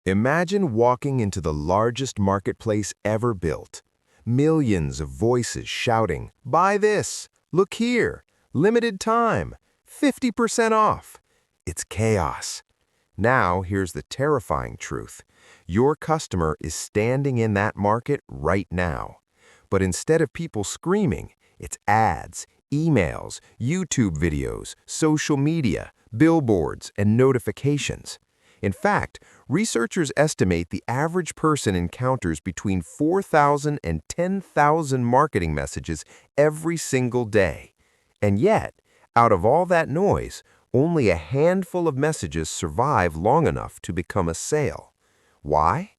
Imagine walking into the largest marketplace ever built. Millions of voices shouting, "Buy this! Look here! Limited time! 50% off!" It's chaos. Now, here's the terrifying truth. Your customer is standing in that market right now. But instead of people screaming, it's ads, emails, YouTube videos, social media, billboards, and notifications. In fact, researchers estimate the average person encounters between 4,000 and 10,000 marketing messages every single day. And yet, out of all that noise, only a handful of messages survive long enough to become a sale. Why?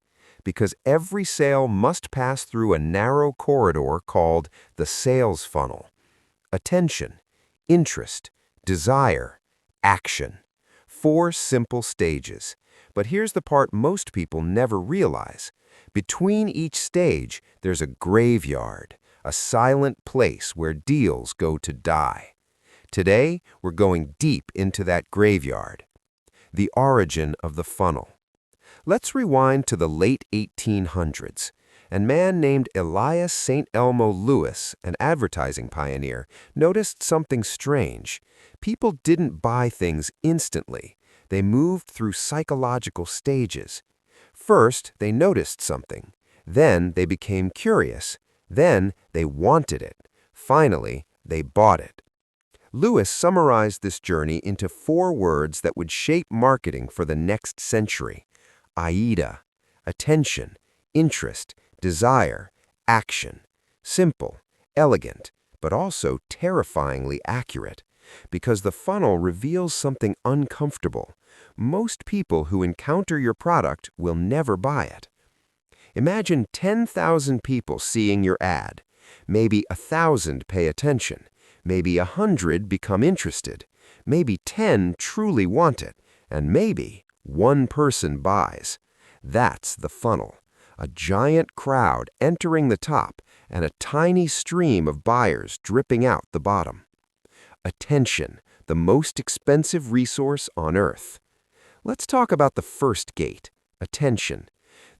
Because every sale must pass through a narrow corridor called the sales funnel. Attention, interest, desire, action. 4 simple stages. But here's the part most people never realize. Between each stage, there's a graveyard, a silent place where deals go to die. Today, we're going deep into that graveyard. The origin of the funnel. Let's rewind to the late 1800s. A man named Elias St. Elmo Lewis, an advertising pioneer, noticed something strange. People didn't buy things instantly. They moved through psychological stages. First, they noticed something. Then, they became curious. Then, they wanted it. Finally, they bought it. Lewis summarized this journey into 4 words that would shape marketing for the next century. AIDA, attention, interest, desire, action. Simple, elegant, but also terrifyingly accurate. Because the funnel reveals something uncomfortable. Most people who encounter your product will never buy it. Imagine 10,000 people seeing your ad. Maybe 1,000 pay attention. Maybe 100 become interested. Maybe 10 truly want it. And maybe 1 person buys. That's the funnel. A giant crowd entering the top and a tiny stream of buyers dripping out the bottom. Attention, the most expensive resource on earth. Let's talk about the first gate, attention.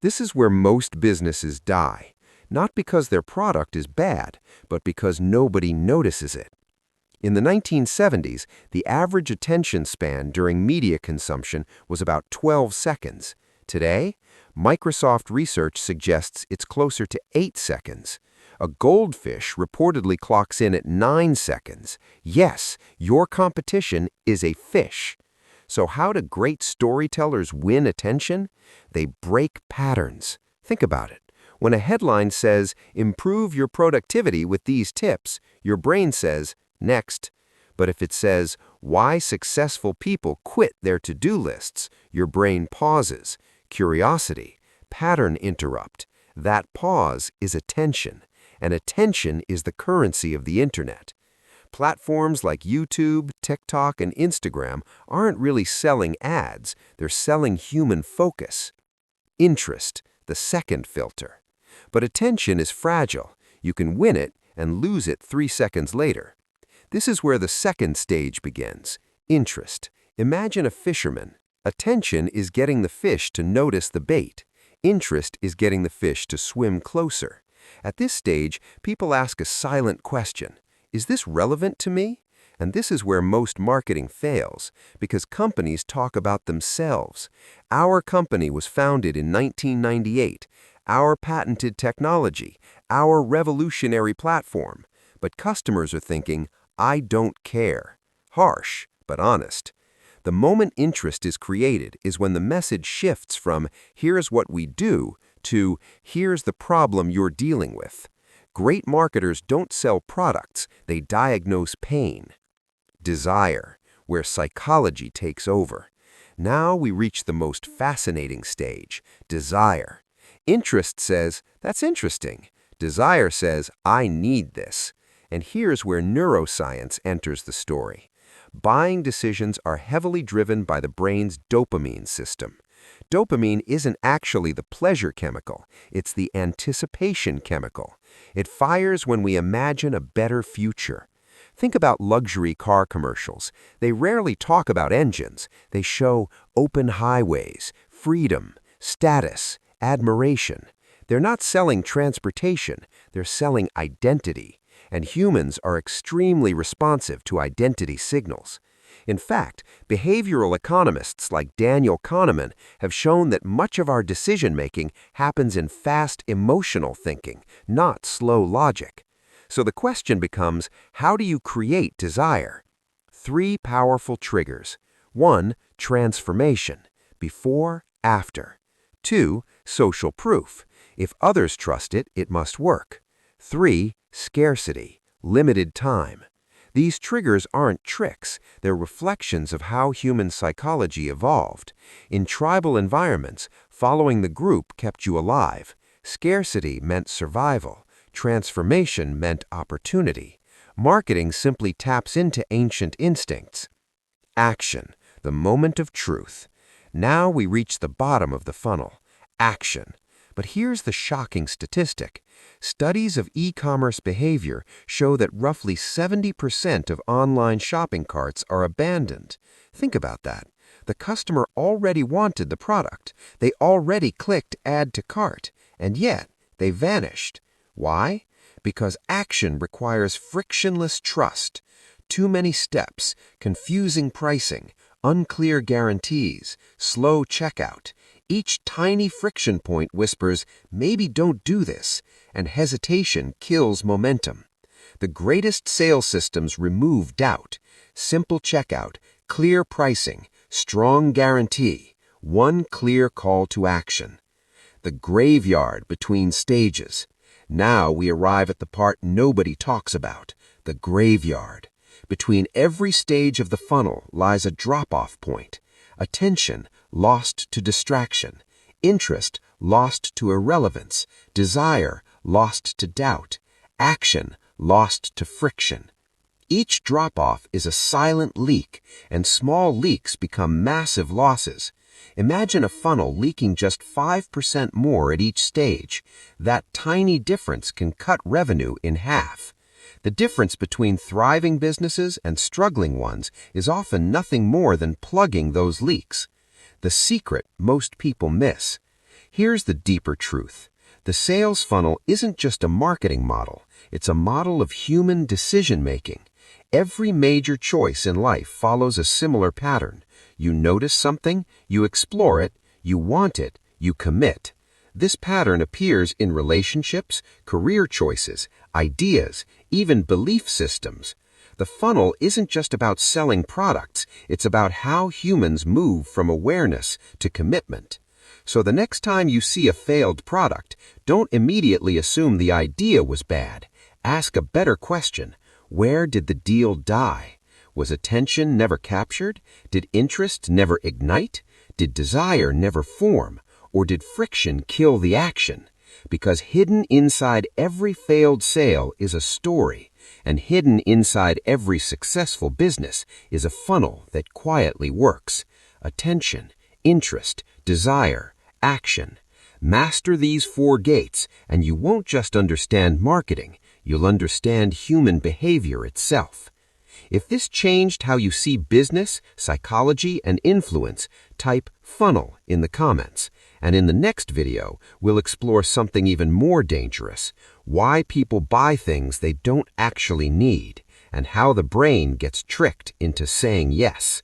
This is where most businesses die, not because their product is bad, but because nobody notices it. In the 1970s, the average attention span during media consumption was about 12 seconds. Today, Microsoft research suggests it's closer to 8 seconds. A goldfish reportedly clocks in at 9 seconds. Yes, your competition is a fish. So how do great storytellers win attention? They break patterns. Think about it. When a headline says, "Improve your productivity with these tips," your brain says, "Next." But if it says, "Why successful people quit their to-do lists," your brain pauses. Curiosity, pattern interrupt. That pause is attention. And attention is the currency of the internet. Platforms like YouTube, TikTok, and Instagram aren't really selling ads, they're selling human focus. Interest, the second filter. But attention is fragile. You can win it and lose it 3 seconds later. This is where the second stage begins. Interest. Imagine a fisherman. Attention is getting the fish to notice the bait. Interest is getting the fish to swim closer. At this stage, people ask a silent question. Is this relevant to me? And this is where most marketing fails, because companies talk about themselves. Our company was founded in 1998. Our patented technology. Our revolutionary platform. But customers are thinking, "I don't care." Harsh, but honest. The moment interest is created is when the message shifts from, "Here's what we do," to, "Here's the problem you're dealing with." Great marketers don't sell products, they diagnose pain. Desire, where psychology takes over. Now we reach the most fascinating stage, desire. Interest says, "That's interesting." Desire says, "I need this." And here's where neuroscience enters the story. Buying decisions are heavily driven by the brain's dopamine system. Dopamine isn't actually the pleasure chemical, it's the anticipation chemical. It fires when we imagine a better future. Think about luxury car commercials. They rarely talk about engines. They show open highways, freedom, status, admiration. They're not selling transportation, they're selling identity. And humans are extremely responsive to identity signals. In fact, behavioral economists like Daniel Kahneman have shown that much of our decision-making happens in fast emotional thinking, not slow logic. So the question becomes, how do you create desire? 3 powerful triggers. 1. Transformation. Before, after. 2. Social proof. If others trust it, it must work. 3. Scarcity. Limited time. These triggers aren't tricks, they're reflections of how human psychology evolved. In tribal environments, following the group kept you alive. Scarcity meant survival. Transformation meant opportunity. Marketing simply taps into ancient instincts. Action, the moment of truth. Now we reach the bottom of the funnel. Action. But here's the shocking statistic. Studies of e-commerce behavior show that roughly 70% of online shopping carts are abandoned. Think about that. The customer already wanted the product. They already clicked Add to Cart, and yet they vanished. Why? Because action requires frictionless trust. Too many steps, confusing pricing, unclear guarantees, slow checkout. Each tiny friction point whispers, maybe don't do this, and hesitation kills momentum. The greatest sales systems remove doubt. Simple checkout, clear pricing, strong guarantee, one clear call to action. The graveyard between stages. Now we arrive at the part nobody talks about, the graveyard. Between every stage of the funnel lies a drop-off point. Attention lost to distraction, interest lost to irrelevance, desire lost to doubt, action lost to friction. Each drop-off is a silent leak, and small leaks become massive losses. Imagine a funnel leaking just 5% more at each stage. That tiny difference can cut revenue in half. The difference between thriving businesses and struggling ones is often nothing more than plugging those leaks. The secret most people miss. Here's the deeper truth. The sales funnel isn't just a marketing model. It's a model of human decision-making. Every major choice in life follows a similar pattern. You notice something, you explore it, you want it, you commit. This pattern appears in relationships, career choices, ideas, even belief systems. The funnel isn't just about selling products, it's about how humans move from awareness to commitment. So the next time you see a failed product, don't immediately assume the idea was bad. Ask a better question. Where did the deal die? Was attention never captured? Did interest never ignite? Did desire never form? Or did friction kill the action? Because hidden inside every failed sale is a story, and hidden inside every successful business is a funnel that quietly works. Attention, interest, desire, action. Master these 4 gates, and you won't just understand marketing, you'll understand human behavior itself. If this changed how you see business, psychology, and influence, type funnel in the comments. And in the next video, we'll explore something even more dangerous: why people buy things they don't actually need, and how the brain gets tricked into saying yes.